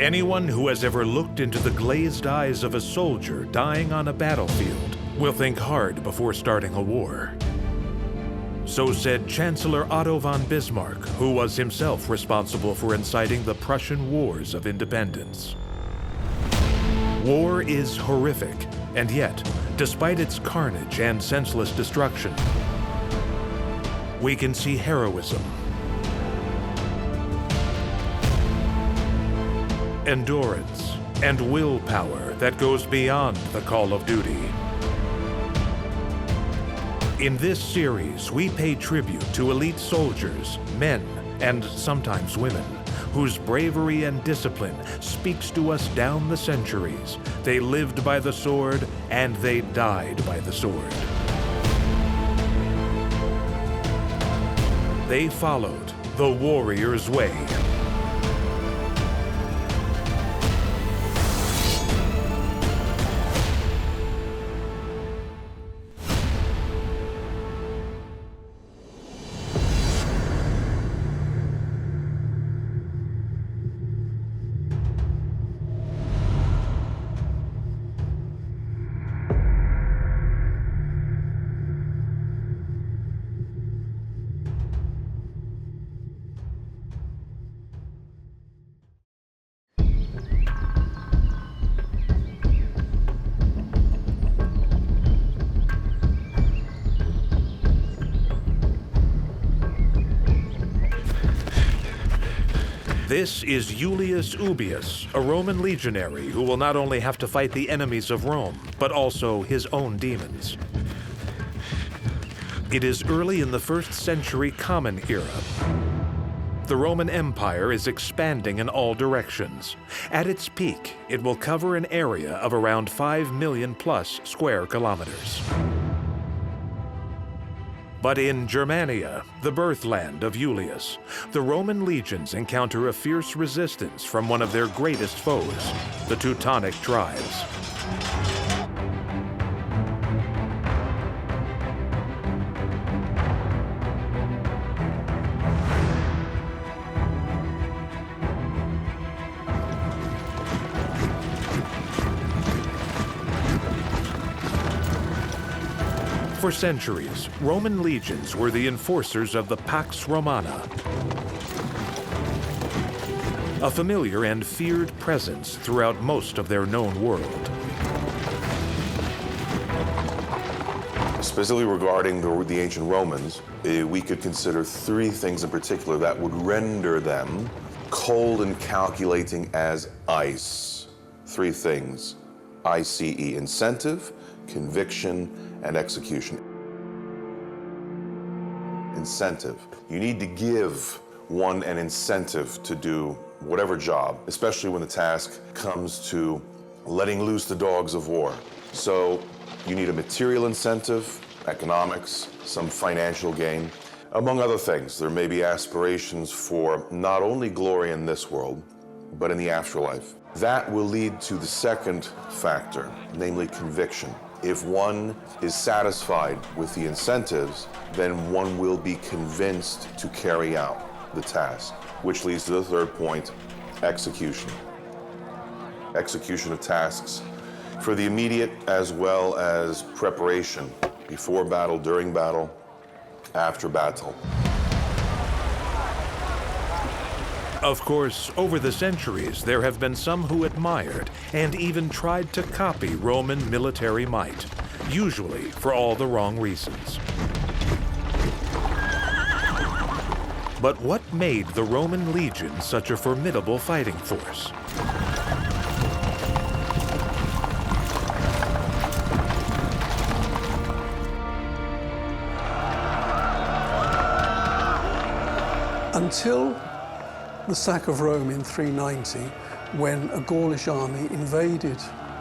Anyone who has ever looked into the glazed eyes of a soldier dying on a battlefield will think hard before starting a war. So said Chancellor Otto von Bismarck, who was himself responsible for inciting the Prussian Wars of Independence. War is horrific, and yet, despite its carnage and senseless destruction, we can see heroism, endurance, and willpower that goes beyond the call of duty. In this series, we pay tribute to elite soldiers, men, and sometimes women, whose bravery and discipline speaks to us down the centuries. They lived by the sword, and they died by the sword. They followed the warrior's way. This is Julius Ubius, a Roman legionary who will not only have to fight the enemies of Rome, but also his own demons. It is early in the 1st century Common Era. The Roman Empire is expanding in all directions. At its peak, it will cover an area of around 5 million plus square kilometers. But in Germania, the birthland of Julius, the Roman legions encounter a fierce resistance from one of their greatest foes, the Teutonic tribes. For centuries, Roman legions were the enforcers of the Pax Romana, a familiar and feared presence throughout most of their known world. Specifically regarding the ancient Romans, we could consider 3 things in particular that would render them cold and calculating as ice. 3 things: ICE, incentive, conviction, and execution. Incentive. You need to give one an incentive to do whatever job, especially when the task comes to letting loose the dogs of war. So you need a material incentive, economics, some financial gain. Among other things, there may be aspirations for not only glory in this world, but in the afterlife. That will lead to the second factor, namely conviction. If one is satisfied with the incentives, then one will be convinced to carry out the task, which leads to the third point, execution. Execution of tasks for the immediate as well as preparation before battle, during battle, after battle. Of course, over the centuries, there have been some who admired and even tried to copy Roman military might, usually for all the wrong reasons. But what made the Roman legion such a formidable fighting force? Until the sack of Rome in 390, when a Gaulish army invaded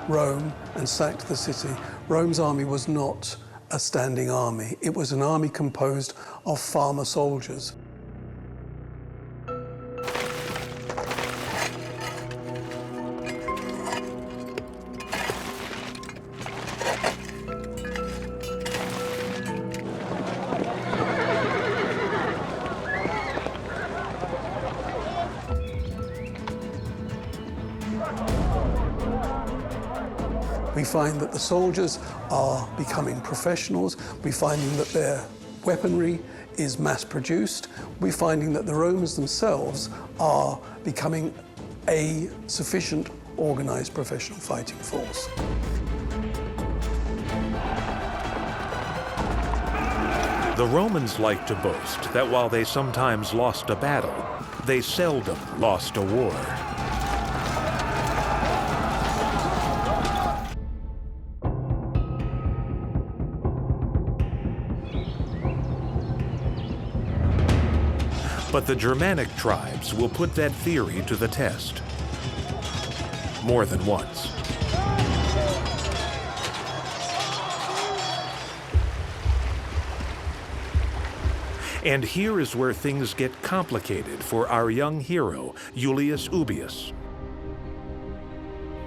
Rome and sacked the city, Rome's army was not a standing army. It was an army composed of farmer soldiers. We find that the soldiers are becoming professionals. We're finding that their weaponry is mass-produced. We're finding that the Romans themselves are becoming a sufficient organized professional fighting force. The Romans liked to boast that while they sometimes lost a battle, they seldom lost a war. But the Germanic tribes will put that theory to the test. More than once. And here is where things get complicated for our young hero, Julius Ubius.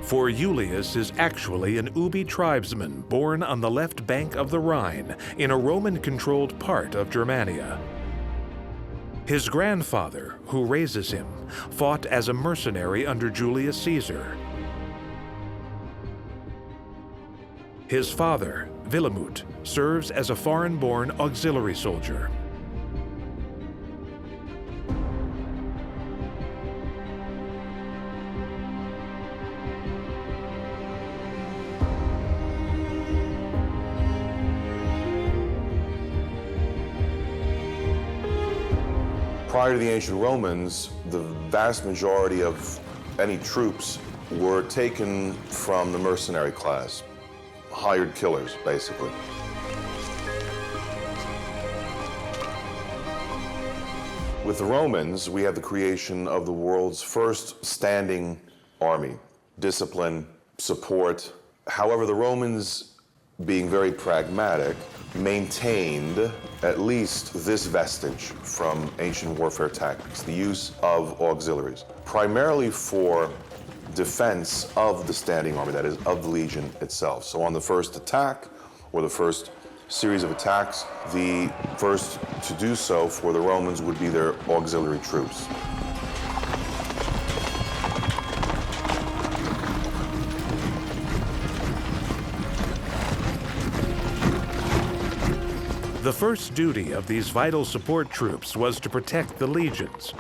For Julius is actually an Ubi tribesman born on the left bank of the Rhine in a Roman-controlled part of Germania. His grandfather, who raises him, fought as a mercenary under Julius Caesar. His father, Willemut, serves as a foreign-born auxiliary soldier. Prior to the ancient Romans, the vast majority of any troops were taken from the mercenary class, hired killers, basically. With the Romans, we have the creation of the world's first standing army, discipline, support. However, the Romans, being very pragmatic, maintained at least this vestige from ancient warfare tactics, the use of auxiliaries, primarily for defense of the standing army, that is, of the legion itself. So on the first attack, or the first series of attacks, the first to do so for the Romans would be their auxiliary troops. The first duty of these vital support troops was to protect the legions.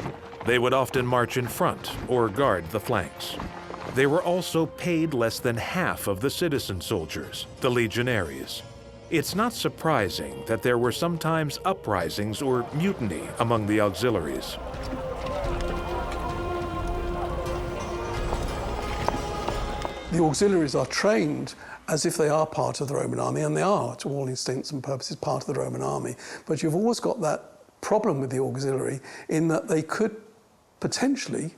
They would often march in front or guard the flanks. They were also paid less than half of the citizen soldiers, the legionaries. It's not surprising that there were sometimes uprisings or mutiny among the auxiliaries. The auxiliaries are trained as if they are part of the Roman army, and they are, to all intents and purposes, part of the Roman army. But you've always got that problem with the auxiliary in that they could potentially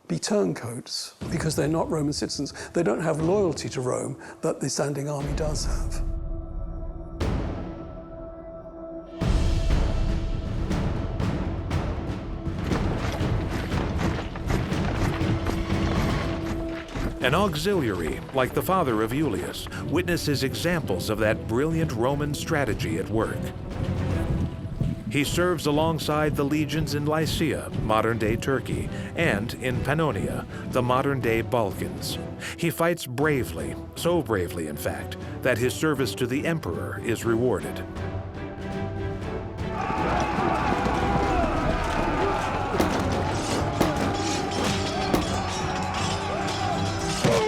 be turncoats because they're not Roman citizens. They don't have loyalty to Rome that the standing army does have. An auxiliary, like the father of Julius, witnesses examples of that brilliant Roman strategy at work. He serves alongside the legions in Lycia, modern-day Turkey, and in Pannonia, the modern-day Balkans. He fights bravely, so bravely, in fact, that his service to the emperor is rewarded.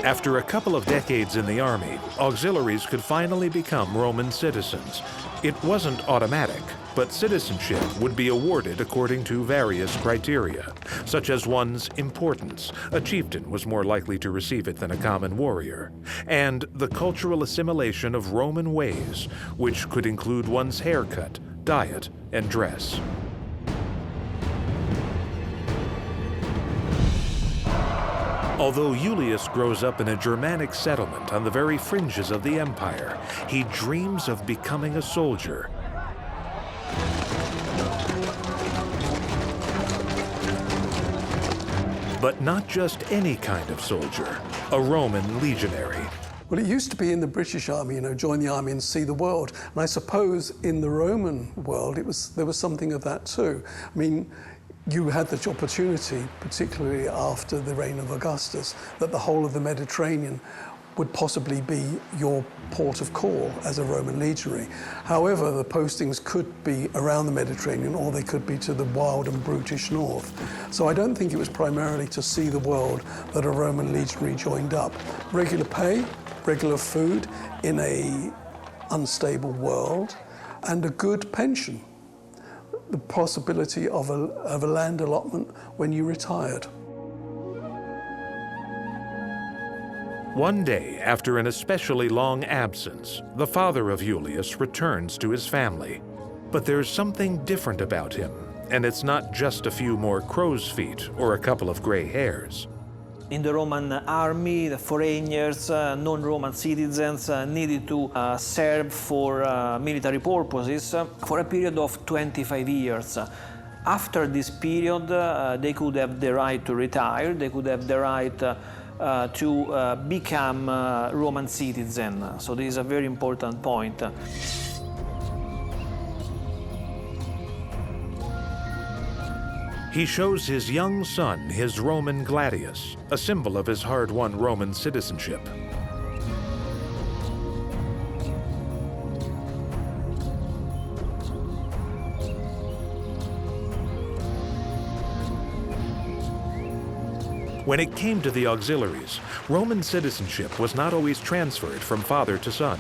After a couple of decades in the army, auxiliaries could finally become Roman citizens. It wasn't automatic, but citizenship would be awarded according to various criteria, such as one's importance. A chieftain was more likely to receive it than a common warrior. And the cultural assimilation of Roman ways, which could include one's haircut, diet, and dress. Although Julius grows up in a Germanic settlement on the very fringes of the empire, he dreams of becoming a soldier. But not just any kind of soldier, a Roman legionary. Well, it used to be in the British Army, join the army and see the world. And I suppose in the Roman world, there was something of that too. I mean, you had the opportunity, particularly after the reign of Augustus, that the whole of the Mediterranean would possibly be your port of call as a Roman legionary. However, the postings could be around the Mediterranean, or they could be to the wild and brutish north. So I don't think it was primarily to see the world that a Roman legionary joined up. Regular pay, regular food in a unstable world, and a good pension. The possibility of a land allotment when you retired. One day, after an especially long absence, the father of Julius returns to his family. But there's something different about him, and it's not just a few more crow's feet or a couple of gray hairs. In the Roman army, the foreigners, non-Roman citizens needed to serve for military purposes for a period of 25 years. After this period, they could have the right to retire, they could have the right to become Roman citizen. So this is a very important point. He shows his young son his Roman gladius, a symbol of his hard-won Roman citizenship. When it came to the auxiliaries, Roman citizenship was not always transferred from father to son.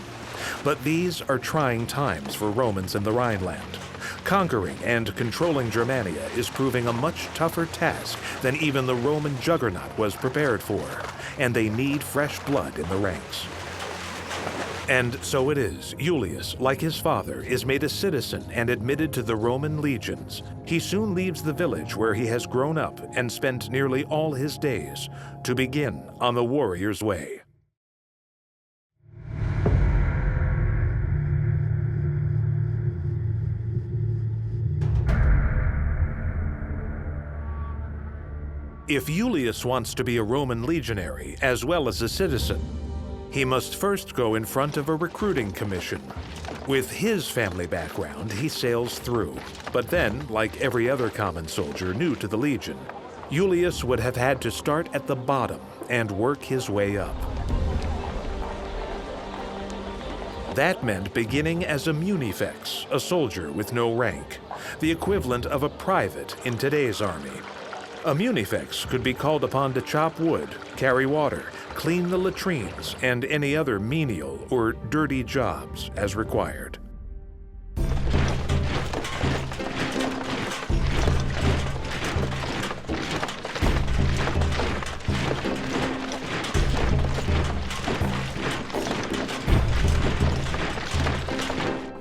But these are trying times for Romans in the Rhineland. Conquering and controlling Germania is proving a much tougher task than even the Roman juggernaut was prepared for, and they need fresh blood in the ranks. And so it is, Julius, like his father, is made a citizen and admitted to the Roman legions. He soon leaves the village where he has grown up and spent nearly all his days to begin on the warrior's way. If Julius wants to be a Roman legionary as well as a citizen, he must first go in front of a recruiting commission. With his family background, he sails through. But then, like every other common soldier new to the legion, Julius would have had to start at the bottom and work his way up. That meant beginning as a munifex, a soldier with no rank, the equivalent of a private in today's army. A munifex could be called upon to chop wood, carry water, clean the latrines, and any other menial or dirty jobs as required.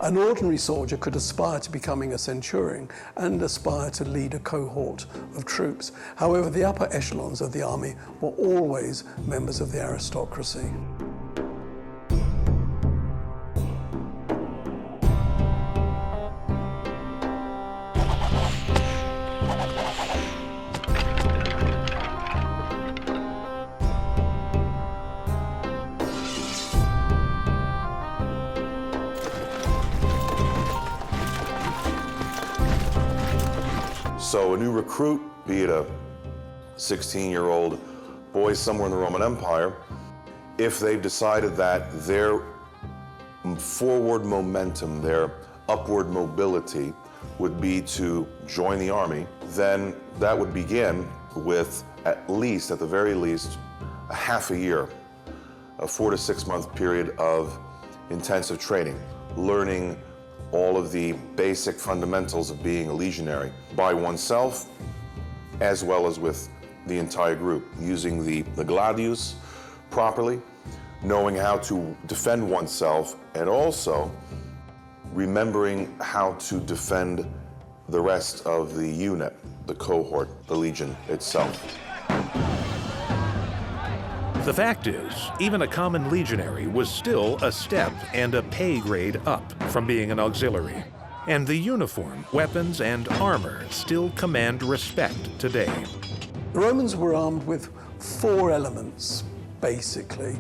An ordinary soldier could aspire to becoming a centurion and aspire to lead a cohort of troops. However, the upper echelons of the army were always members of the aristocracy. So a new recruit, be it a 16-year-old boy somewhere in the Roman Empire, if they've decided that their forward momentum, their upward mobility would be to join the army, then that would begin with at the very least, a half a year, a 4 to 6 month period of intensive training, learning all of the basic fundamentals of being a legionary by oneself, as well as with the entire group, using the gladius properly, knowing how to defend oneself, and also remembering how to defend the rest of the unit, the cohort, the legion itself. The fact is, even a common legionary was still a step and a pay grade up from being an auxiliary. And the uniform, weapons, and armor still command respect today. The Romans were armed with 4 elements, basically.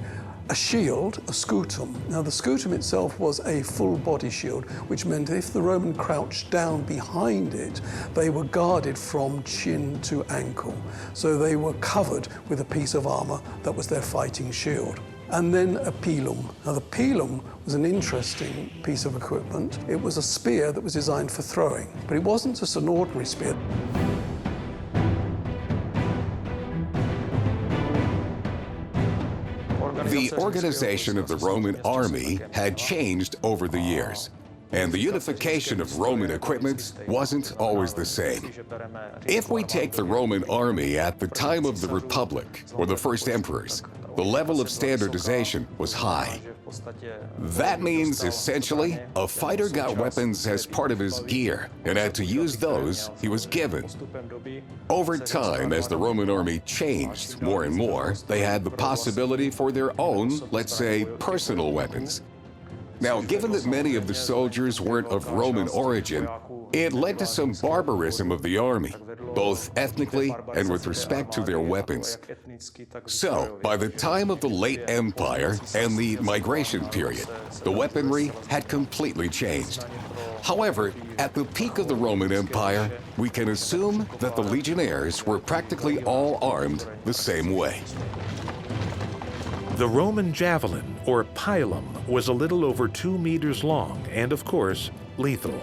A shield, a scutum. Now the scutum itself was a full body shield, which meant if the Roman crouched down behind it, they were guarded from chin to ankle. So they were covered with a piece of armor that was their fighting shield. and then a pilum. Now the pilum was an interesting piece of equipment. It was a spear that was designed for throwing, but it wasn't just an ordinary spear. The organization of the Roman army had changed over the years, and the unification of Roman equipment wasn't always the same. If we take the Roman army at the time of the Republic or the first emperors, the level of standardization was high. That means, essentially, a fighter got weapons as part of his gear and had to use those he was given. Over time, as the Roman army changed more and more, they had the possibility for their own, let's say, personal weapons. Now, given that many of the soldiers weren't of Roman origin, it led to some barbarism of the army, both ethnically and with respect to their weapons. So, by the time of the late Empire and the migration period, the weaponry had completely changed. However, at the peak of the Roman Empire, we can assume that the legionnaires were practically all armed the same way. The Roman javelin, or pilum, was a little over 2 meters long and, of course, lethal.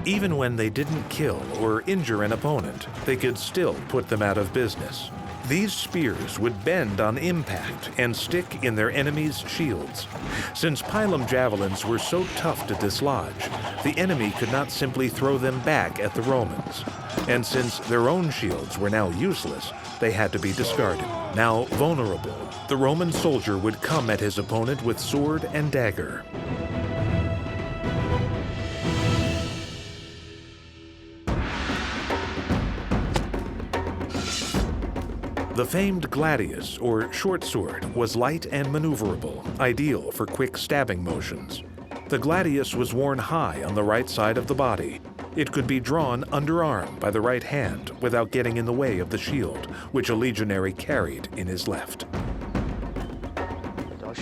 Even when they didn't kill or injure an opponent, they could still put them out of business. These spears would bend on impact and stick in their enemies' shields. Since pilum javelins were so tough to dislodge, the enemy could not simply throw them back at the Romans. And since their own shields were now useless, they had to be discarded. Now vulnerable, the Roman soldier would come at his opponent with sword and dagger. The famed gladius, or short sword, was light and maneuverable, ideal for quick stabbing motions. The gladius was worn high on the right side of the body. It could be drawn underarm by the right hand without getting in the way of the shield, which a legionary carried in his left.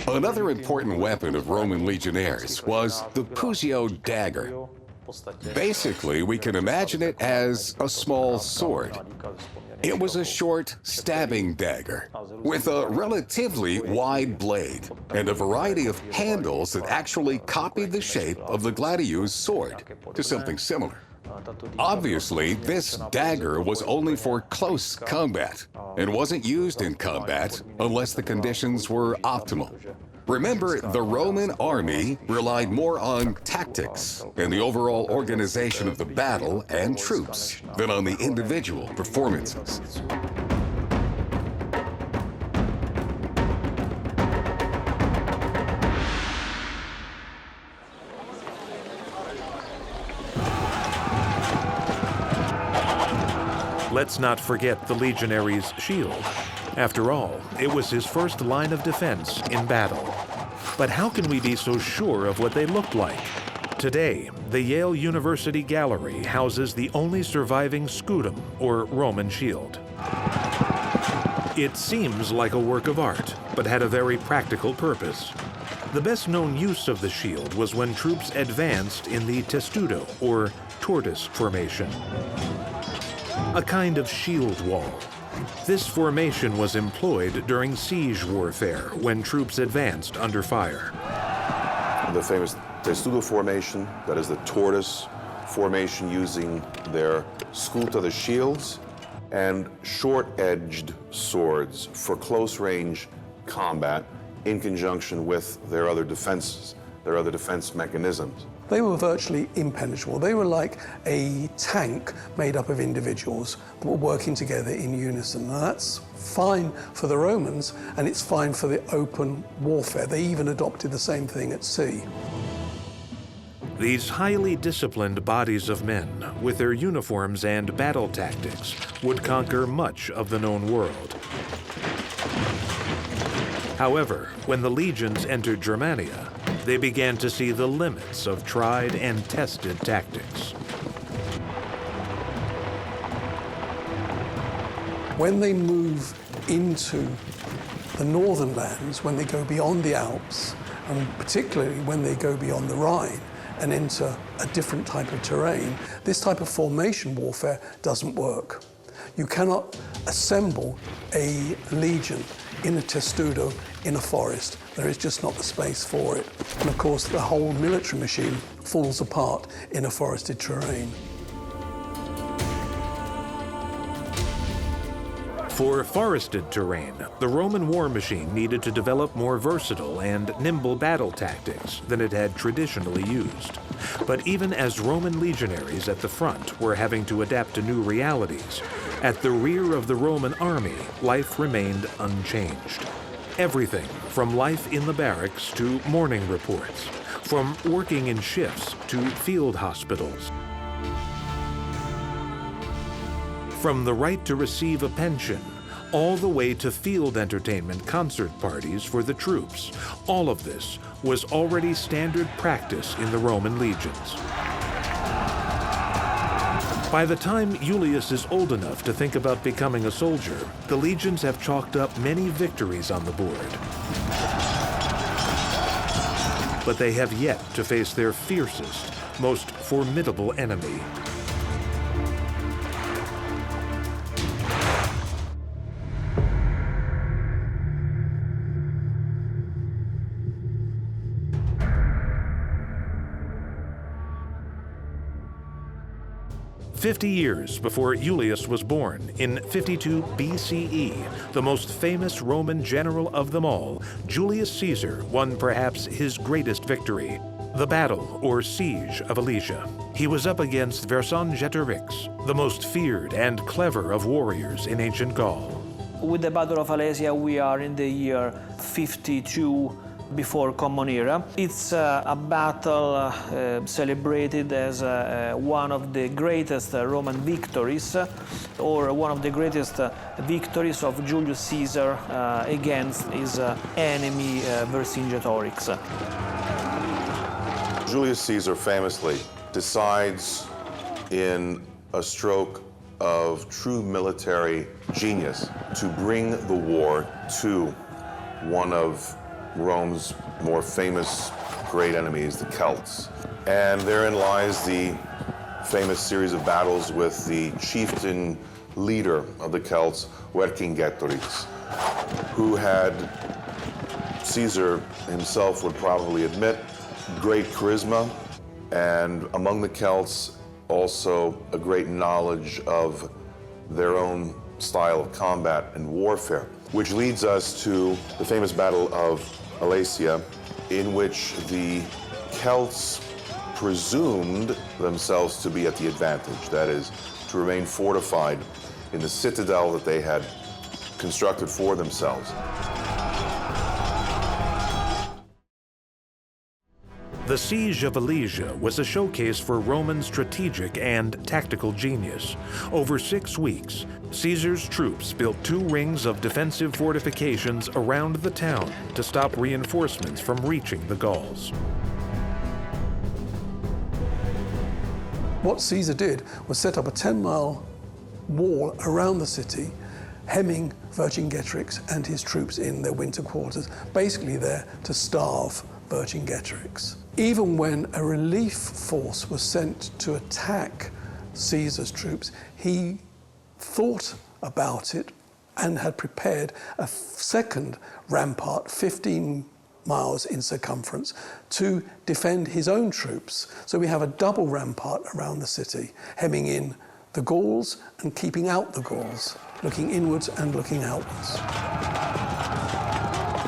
Another important weapon of Roman legionnaires was the Pusio dagger. Basically, we can imagine it as a small sword. It was a short, stabbing dagger with a relatively wide blade and a variety of handles that actually copied the shape of the gladius sword to something similar. Obviously, this dagger was only for close combat and wasn't used in combat unless the conditions were optimal. Remember, the Roman army relied more on tactics and the overall organization of the battle and troops than on the individual performances. Let's not forget the legionary's shield. After all, it was his first line of defense in battle. But how can we be so sure of what they looked like? Today, the Yale University Gallery houses the only surviving scutum, or Roman shield. It seems like a work of art, but had a very practical purpose. The best known use of the shield was when troops advanced in the testudo, or tortoise formation, a kind of shield wall. This formation was employed during siege warfare when troops advanced under fire. The famous testudo formation, that is the tortoise formation, using their scuta, the shields, and short-edged swords for close-range combat in conjunction with their other defenses, their other defense mechanisms. They were virtually impenetrable. They were like a tank made up of individuals that were working together in unison. Now that's fine for the Romans, and it's fine for the open warfare. They even adopted the same thing at sea. These highly disciplined bodies of men, with their uniforms and battle tactics, would conquer much of the known world. However, when the legions entered Germania, they began to see the limits of tried and tested tactics. When they move into the northern lands, when they go beyond the Alps, and particularly when they go beyond the Rhine and enter a different type of terrain, this type of formation warfare doesn't work. You cannot assemble a legion in a testudo in a forest. There is just not the space for it. And of course, the whole military machine falls apart in a forested terrain. For forested terrain, the Roman war machine needed to develop more versatile and nimble battle tactics than it had traditionally used. But even as Roman legionaries at the front were having to adapt to new realities, at the rear of the Roman army, life remained unchanged. Everything from life in the barracks to morning reports, from working in shifts to field hospitals, from the right to receive a pension, all the way to field entertainment concert parties for the troops. All of this was already standard practice in the Roman legions. By the time Julius is old enough to think about becoming a soldier, the legions have chalked up many victories on the board. But they have yet to face their fiercest, most formidable enemy. "50 years before Julius was born, in 52 BCE, the most famous Roman general of them all, Julius Caesar, won perhaps his greatest victory, the Battle or Siege of Alesia. He was up against Vercingetorix, the most feared and clever of warriors in ancient Gaul. With the Battle of Alesia, we are in the year 52 before Common Era. It's a battle celebrated as one of the greatest Roman victories, or one of the greatest victories of Julius Caesar against his enemy Vercingetorix. Julius Caesar famously decides in a stroke of true military genius to bring the war to one of Rome's more famous great enemies, the Celts. And therein lies the famous series of battles with the chieftain leader of the Celts, Vercingetorix, who had, Caesar himself would probably admit, great charisma, and among the Celts, also a great knowledge of their own style of combat and warfare, which leads us to the famous Battle of Alesia, in which the Celts presumed themselves to be at the advantage, that is, to remain fortified in the citadel that they had constructed for themselves. The Siege of Alesia was a showcase for Roman strategic and tactical genius. Over 6 weeks, Caesar's troops built 2 rings of defensive fortifications around the town to stop reinforcements from reaching the Gauls. What Caesar did was set up a 10-mile wall around the city, hemming Vercingetorix and his troops in their winter quarters, basically there to starve Vercingetorix. Even when a relief force was sent to attack Caesar's troops, he thought about it and had prepared a second rampart, 15 miles in circumference, to defend his own troops. So we have a double rampart around the city, hemming in the Gauls and keeping out the Gauls, looking inwards and looking outwards.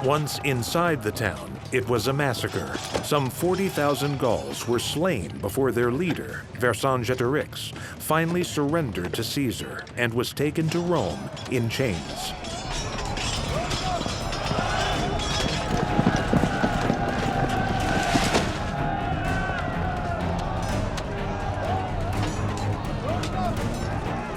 Once inside the town, it was a massacre. Some 40,000 Gauls were slain before their leader, Vercingetorix, finally surrendered to Caesar and was taken to Rome in chains.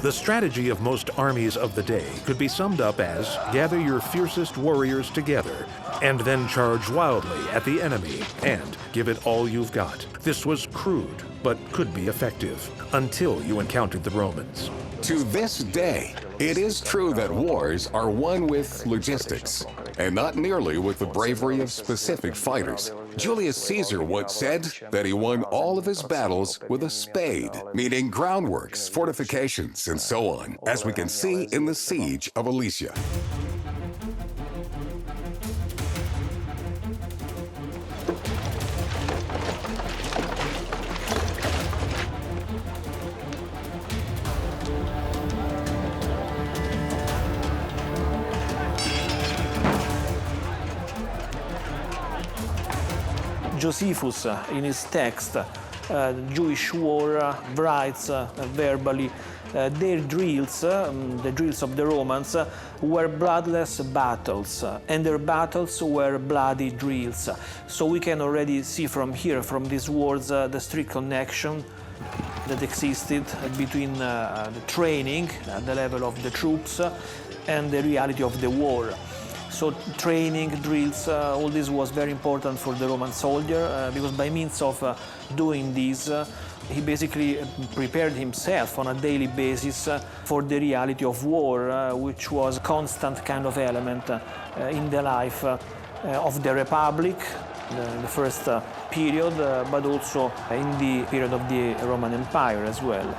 The strategy of most armies of the day could be summed up as gather your fiercest warriors together and then charge wildly at the enemy and give it all you've got. This was crude, but could be effective until you encountered the Romans. To this day, it is true that wars are won with logistics, and not merely with the bravery of specific fighters. Julius Caesar once said that he won all of his battles with a spade, meaning groundworks, fortifications, and so on, as we can see in the siege of Alesia. Josephus, in his text, Jewish War, writes verbally their drills, the drills of the Romans, were bloodless battles, and their battles were bloody drills. So we can already see from here, from these words, the strict connection that existed between the training at the level of the troops and the reality of the war. So training, drills, all this was very important for the Roman soldier because by means of doing this, he basically prepared himself on a daily basis for the reality of war, which was a constant kind of element in the life of the Republic, the first period, but also in the period of the Roman Empire as well.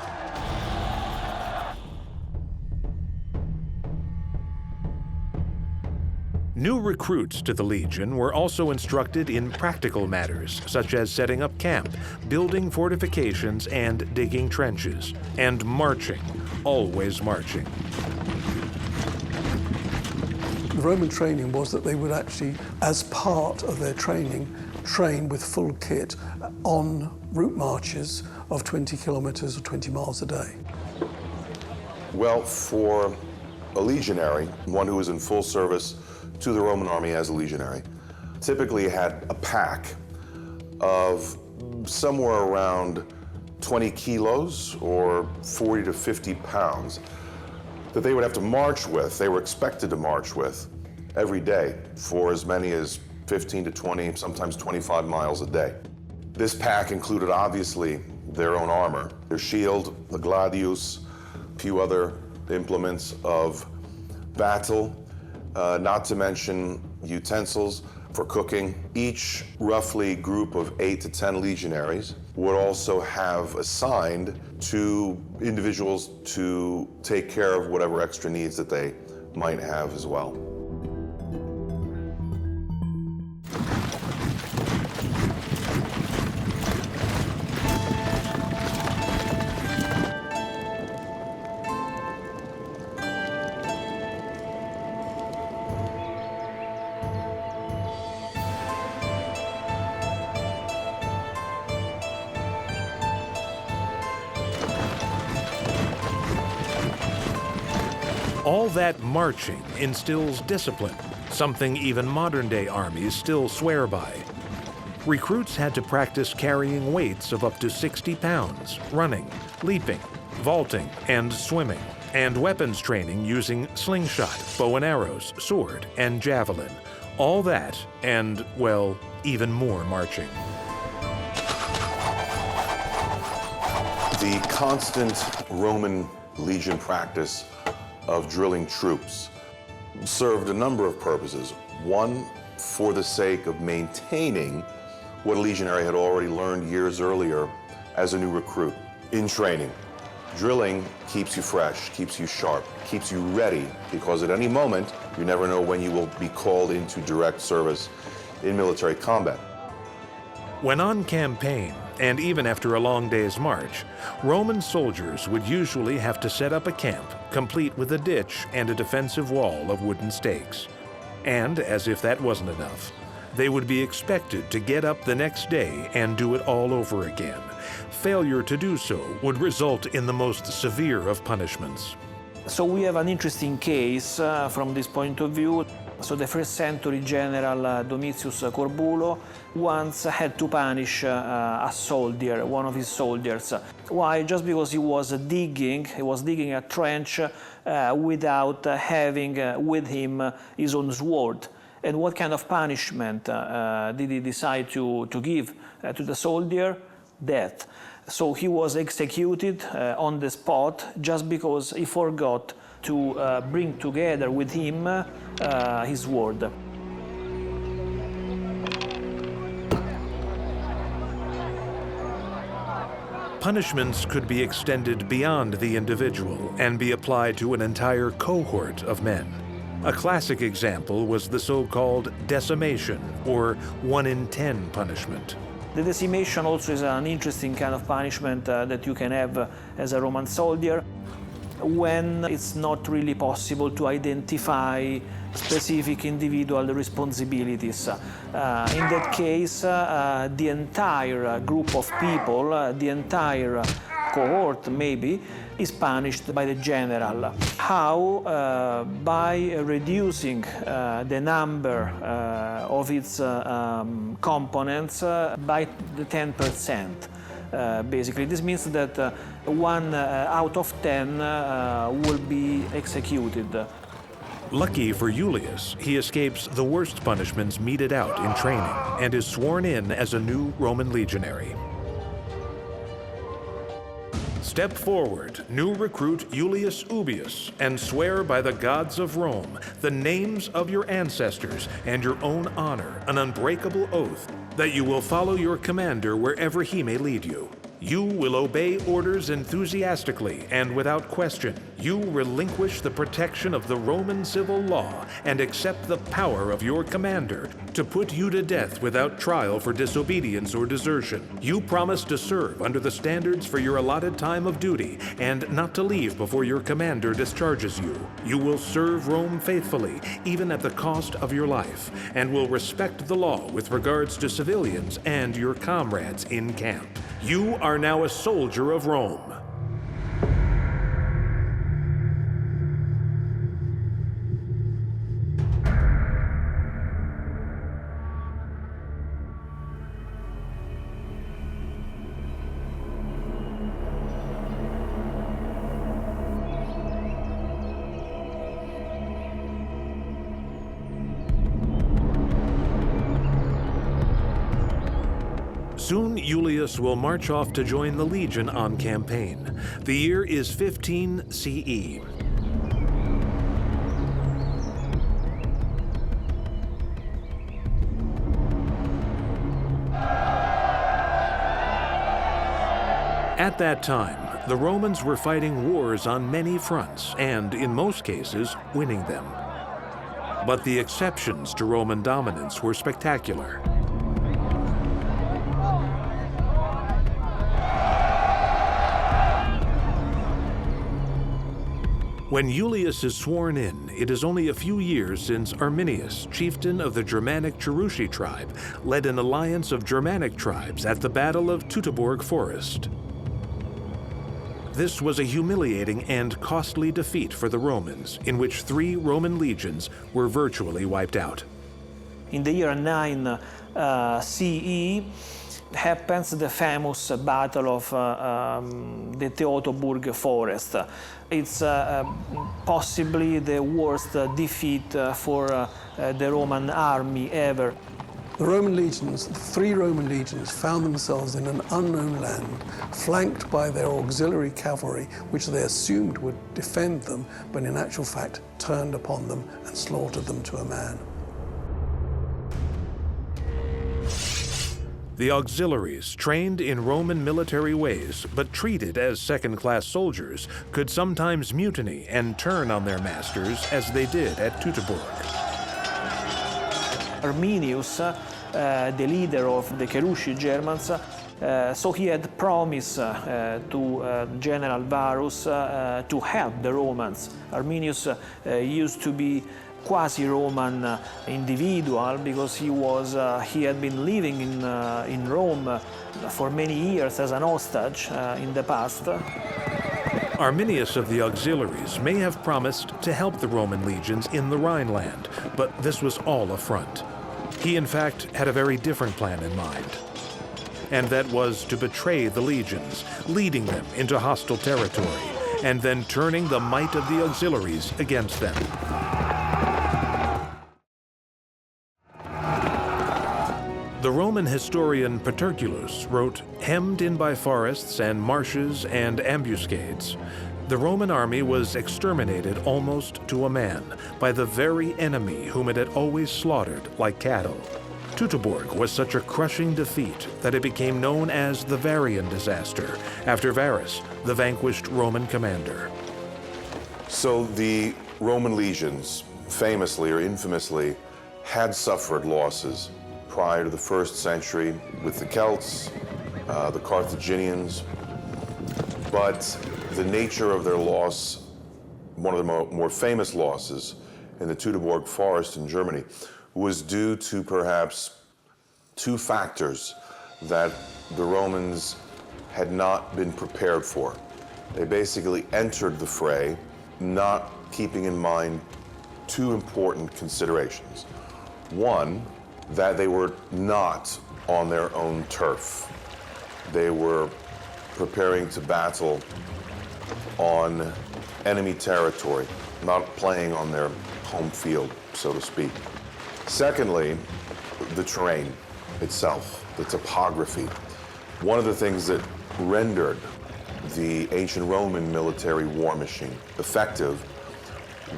New recruits to the Legion were also instructed in practical matters, such as setting up camp, building fortifications, and digging trenches, and marching, always marching. The Roman training was that they would actually, as part of their training, train with full kit on route marches of 20 kilometers or 20 miles a day. Well, for a legionary, one who was in full service to the Roman army as a legionary, typically had a pack of somewhere around 20 kilos or 40 to 50 pounds that they would have to march with, they were expected to march with every day for as many as 15 to 20, sometimes 25 miles a day. This pack included obviously their own armor, their shield, the gladius, a few other implements of battle, not to mention utensils for cooking. Each roughly group of 8 to 10 legionaries would also have assigned 2 individuals to take care of whatever extra needs that they might have as well. All that marching instills discipline, something even modern-day armies still swear by. Recruits had to practice carrying weights of up to 60 pounds, running, leaping, vaulting, and swimming, and weapons training using slingshot, bow and arrows, sword, and javelin. All that, and, well, even more marching. The constant Roman legion practice of drilling troops served a number of purposes. One, for the sake of maintaining what a legionary had already learned years earlier as a new recruit in training. Drilling keeps you fresh, keeps you sharp, keeps you ready, because at any moment, you never know when you will be called into direct service in military combat. When on campaign, and even after a long day's march, Roman soldiers would usually have to set up a camp, complete with a ditch and a defensive wall of wooden stakes. And, as if that wasn't enough, they would be expected to get up the next day and do it all over again. Failure to do so would result in the most severe of punishments. So we have an interesting case from this point of view. So the first century general Domitius Corbulo once had to punish a soldier, one of his soldiers. Why? Just because he was digging a trench without having with him his own sword. And what kind of punishment did he decide to give to the soldier? Death. So he was executed on the spot just because he forgot to bring together with him his sword. Punishments could be extended beyond the individual and be applied to an entire cohort of men. A classic example was the so-called decimation, or 1 in 10 punishment. The decimation also is an interesting kind of punishment that you can have as a Roman soldier when it's not really possible to identify specific individual responsibilities. In that case, the entire group of people, the entire cohort maybe, is punished by the general. How? By reducing the number of its components by the 10%. Basically, this means that 1 out of 10 will be executed. Lucky for Julius, he escapes the worst punishments meted out in training and is sworn in as a new Roman legionary. Step forward, new recruit Julius Ubius, and swear by the gods of Rome, the names of your ancestors, and your own honor, an unbreakable oath, that you will follow your commander wherever he may lead you. You will obey orders enthusiastically and without question. You relinquish the protection of the Roman civil law and accept the power of your commander to put you to death without trial for disobedience or desertion. You promise to serve under the standards for your allotted time of duty and not to leave before your commander discharges you. You will serve Rome faithfully, even at the cost of your life, and will respect the law with regards to civilians and your comrades in camp. You are now a soldier of Rome. Soon, Julius will march off to join the Legion on campaign. The year is 15 CE. At that time, the Romans were fighting wars on many fronts and, in most cases, winning them. But the exceptions to Roman dominance were spectacular. When Julius is sworn in, it is only a few years since Arminius, chieftain of the Germanic Cherushi tribe, led an alliance of Germanic tribes at the Battle of Teutoburg forest. This was a humiliating and costly defeat for the Romans, in which 3 Roman legions were virtually wiped out. In the year 9 CE happens the famous Battle of the Teutoburg forest. It's possibly the worst defeat for the Roman army ever. The Roman legions, the 3 Roman legions, found themselves in an unknown land, flanked by their auxiliary cavalry, which they assumed would defend them, but in actual fact turned upon them and slaughtered them to a man. The auxiliaries, trained in Roman military ways but treated as second-class soldiers, could sometimes mutiny and turn on their masters as they did at Teutoburg. Arminius, the leader of the Cherushi Germans, so he had promised to General Varus to help the Romans. Arminius used to be quasi-Roman individual because he had been living in Rome for many years as an hostage in the past. Arminius of the auxiliaries may have promised to help the Roman legions in the Rhineland, but this was all a front. He, in fact, had a very different plan in mind. And that was to betray the legions, leading them into hostile territory, and then turning the might of the auxiliaries against them. The Roman historian Paterculus wrote, "Hemmed in by forests and marshes and ambuscades, the Roman army was exterminated almost to a man by the very enemy whom it had always slaughtered like cattle. Teutoburg was such a crushing defeat that it became known as the Varian disaster, after Varus, the vanquished Roman commander. So the Roman legions, famously or infamously, had suffered losses prior to the 1st century with the Celts, the Carthaginians, but the nature of their loss, one of the more famous losses in the Teutoburg forest in Germany, was due to perhaps 2 factors that the Romans had not been prepared for. They basically entered the fray not keeping in mind 2 important considerations. One, that they were not on their own turf. They were preparing to battle on enemy territory, not playing on their home field, so to speak. Secondly, the terrain itself, the topography. One of the things that rendered the ancient Roman military war machine effective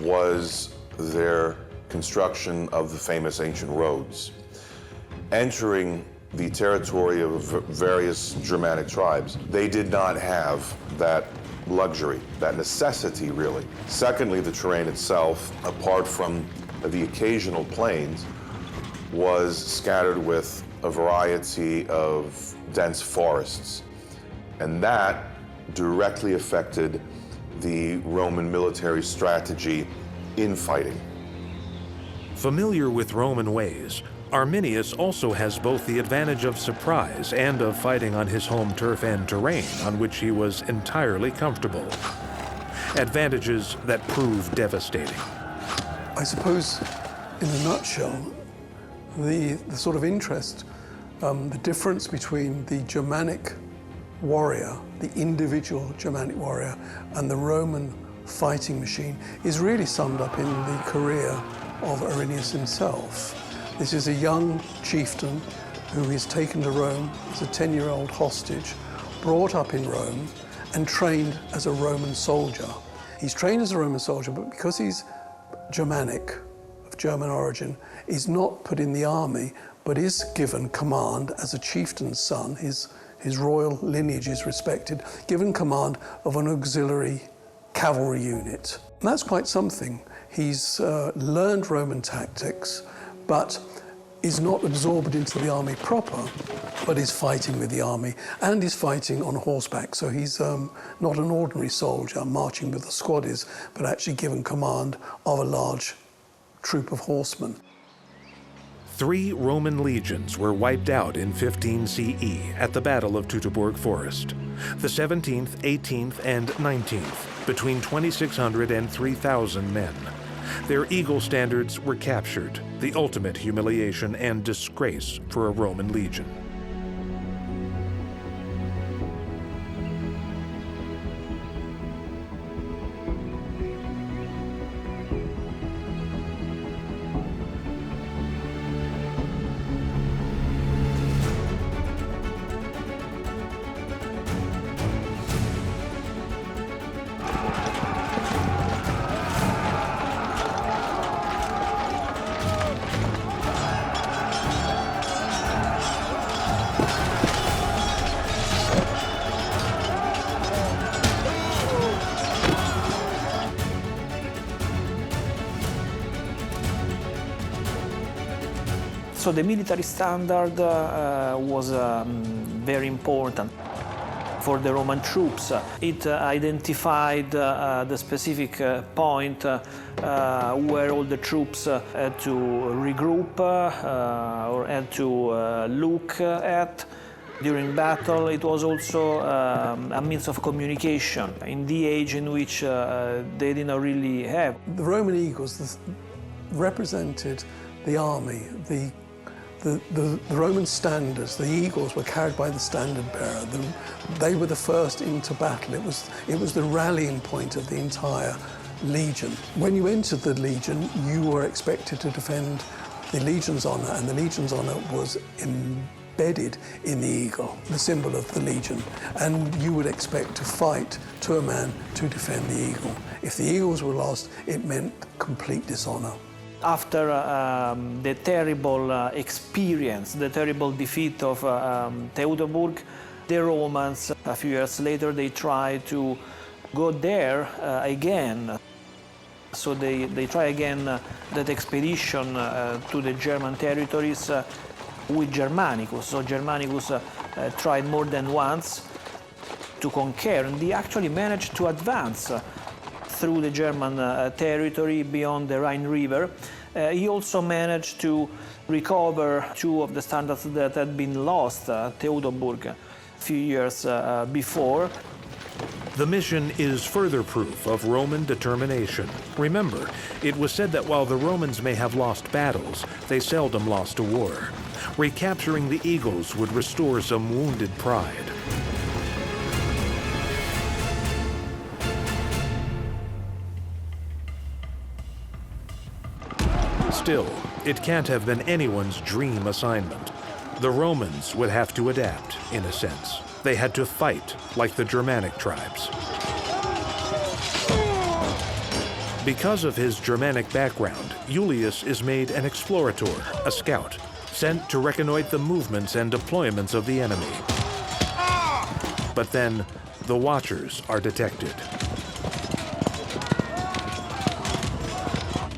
was their construction of the famous ancient roads. Entering the territory of various Germanic tribes, they did not have that luxury, that necessity really. Secondly, the terrain itself, apart from the occasional plains, was scattered with a variety of dense forests. And that directly affected the Roman military strategy in fighting. Familiar with Roman ways, Arminius also has both the advantage of surprise and of fighting on his home turf and terrain on which he was entirely comfortable. Advantages that prove devastating. I suppose, in a nutshell, the sort of interest, the difference between the Germanic warrior, the individual Germanic warrior, and the Roman fighting machine is really summed up in the career of Arrhenius himself. This is a young chieftain who is taken to Rome as a 10-year-old hostage, brought up in Rome, and trained as a Roman soldier. He's trained as a Roman soldier, but because he's Germanic, of German origin, is not put in the army, but is given command as a chieftain's son. His royal lineage is respected, given command of an auxiliary cavalry unit. And that's quite something. He's learned Roman tactics, but is not absorbed into the army proper, but is fighting with the army and is fighting on horseback. So he's not an ordinary soldier marching with the squaddies, but actually given command of a large troop of horsemen. 3 Roman legions were wiped out in 15 CE at the Battle of Teutoburg Forest. The 17th, 18th, and 19th, between 2,600 and 3,000 men. Their eagle standards were captured, the ultimate humiliation and disgrace for a Roman legion. So the military standard was very important for the Roman troops. It identified the specific point where all the troops had to regroup or had to look at. During battle, it was also a means of communication in the age in which they didn't really have. The Roman eagles represented the army, the Roman standards. The eagles were carried by the standard bearer. They were the first into battle. It was the rallying point of the entire legion. When you entered the legion, you were expected to defend the legion's honor, and the legion's honor was embedded in the eagle, the symbol of the legion. And you would expect to fight to a man to defend the eagle. If the eagles were lost, it meant complete dishonor. After the terrible experience, the terrible defeat of Teutoburg, the Romans, a few years later, they tried to go there again. So they try again that expedition to the German territories with Germanicus. So Germanicus tried more than once to conquer, and he actually managed to advance through the German territory beyond the Rhine River. He also managed to recover two of the standards that had been lost at Teutoburg a few years before. The mission is further proof of Roman determination. Remember, it was said that while the Romans may have lost battles, they seldom lost a war. Recapturing the eagles would restore some wounded pride. Still, it can't have been anyone's dream assignment. The Romans would have to adapt, in a sense. They had to fight like the Germanic tribes. Because of his Germanic background, Ulius is made an explorator, a scout, sent to reconnoiter the movements and deployments of the enemy. But then, the Watchers are detected.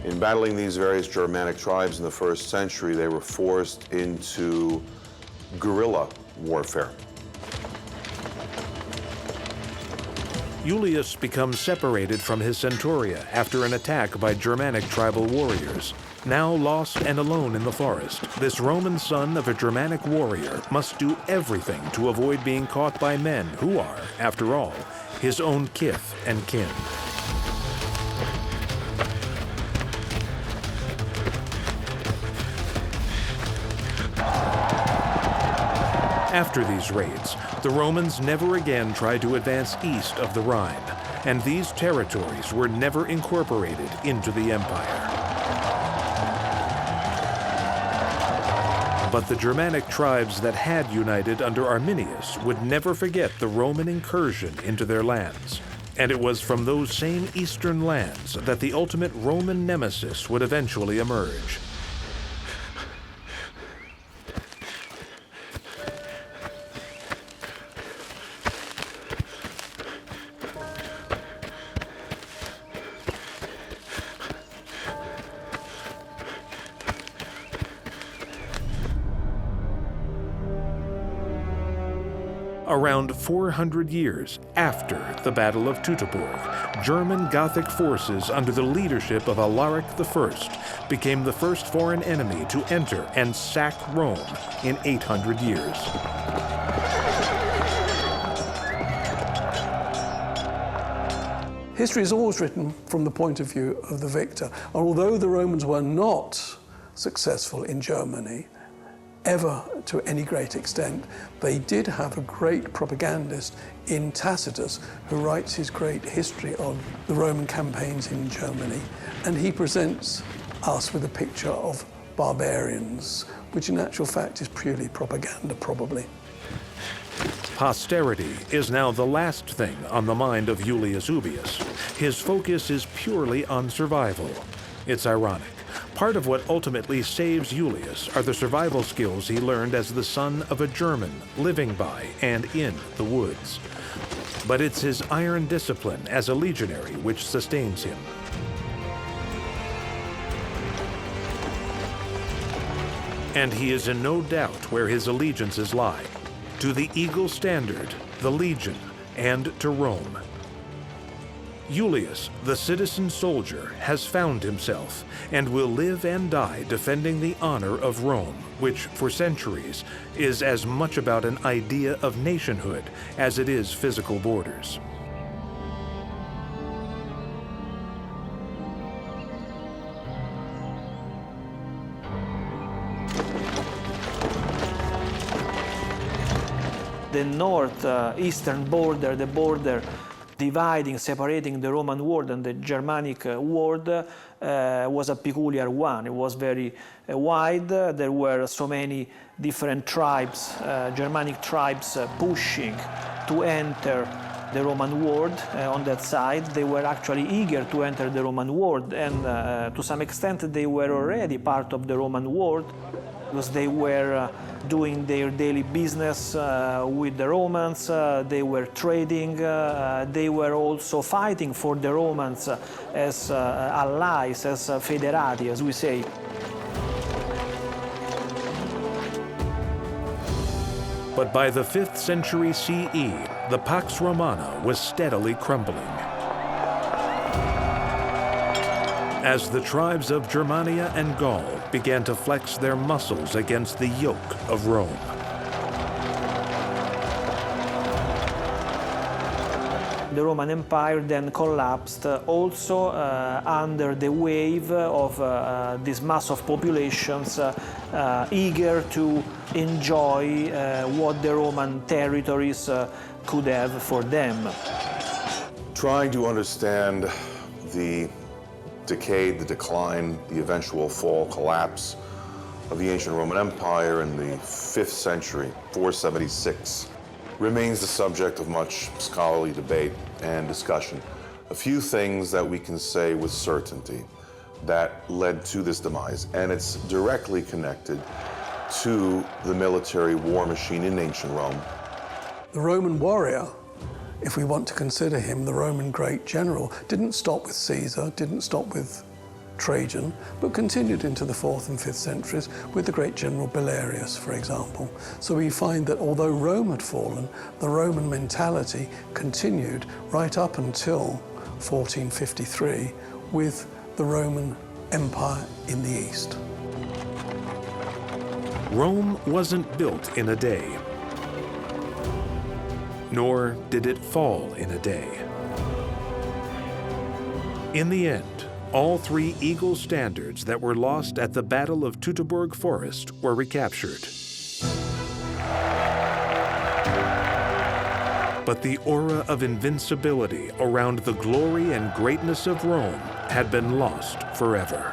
In battling these various Germanic tribes in the 1st century, they were forced into guerrilla warfare. Ulius becomes separated from his centuria after an attack by Germanic tribal warriors. Now lost and alone in the forest, this Roman son of a Germanic warrior must do everything to avoid being caught by men who are, after all, his own kith and kin. After these raids, the Romans never again tried to advance east of the Rhine, and these territories were never incorporated into the empire. But the Germanic tribes that had united under Arminius would never forget the Roman incursion into their lands. And it was from those same eastern lands that the ultimate Roman nemesis would eventually emerge. Around 400 years after the Battle of Teutoburg, German Gothic forces under the leadership of Alaric I became the first foreign enemy to enter and sack Rome in 800 years. History is always written from the point of view of the victor. And although the Romans were not successful in Germany, ever to any great extent, they did have a great propagandist in Tacitus, who writes his great history of the Roman campaigns in Germany. And he presents us with a picture of barbarians, which in actual fact is purely propaganda, probably. Posterity is now the last thing on the mind of Julius Ubius. His focus is purely on survival. It's ironic. Part of what ultimately saves Julius are the survival skills he learned as the son of a German living by and in the woods. But it's his iron discipline as a legionary which sustains him. And he is in no doubt where his allegiances lie: to the Eagle Standard, the Legion, and to Rome. Julius, the citizen soldier, has found himself and will live and die defending the honor of Rome, which, for centuries, is as much about an idea of nationhood as it is physical borders. The northeastern border, the border dividing, separating the Roman world and the Germanic world, was a peculiar one. It was very wide. There were so many different tribes, Germanic tribes, pushing to enter the Roman world on that side. They were actually eager to enter the Roman world, and to some extent they were already part of the Roman world because they were doing their daily business with the Romans, they were trading, they were also fighting for the Romans as allies, as federati, as we say. But by the 5th century CE, the Pax Romana was steadily crumbling. As the tribes of Germania and Gaul began to flex their muscles against the yoke of Rome. The Roman Empire then collapsed also under the wave of this mass of populations eager to enjoy what the Roman territories could have for them. Trying to understand the decay, the decline, the eventual fall, collapse of the ancient Roman Empire in the 5th century, 476, remains the subject of much scholarly debate and discussion. A few things that we can say with certainty that led to this demise, and it's directly connected to the military war machine in ancient Rome. The Roman warrior, if we want to consider him the Roman great general, didn't stop with Caesar, didn't stop with Trajan, but continued into the 4th and 5th centuries with the great general Belerius, for example. So we find that although Rome had fallen, the Roman mentality continued right up until 1453 with the Roman Empire in the East. Rome wasn't built in a day, nor did it fall in a day. In the end, all 3 eagle standards that were lost at the Battle of Teutoburg Forest were recaptured. But the aura of invincibility around the glory and greatness of Rome had been lost forever.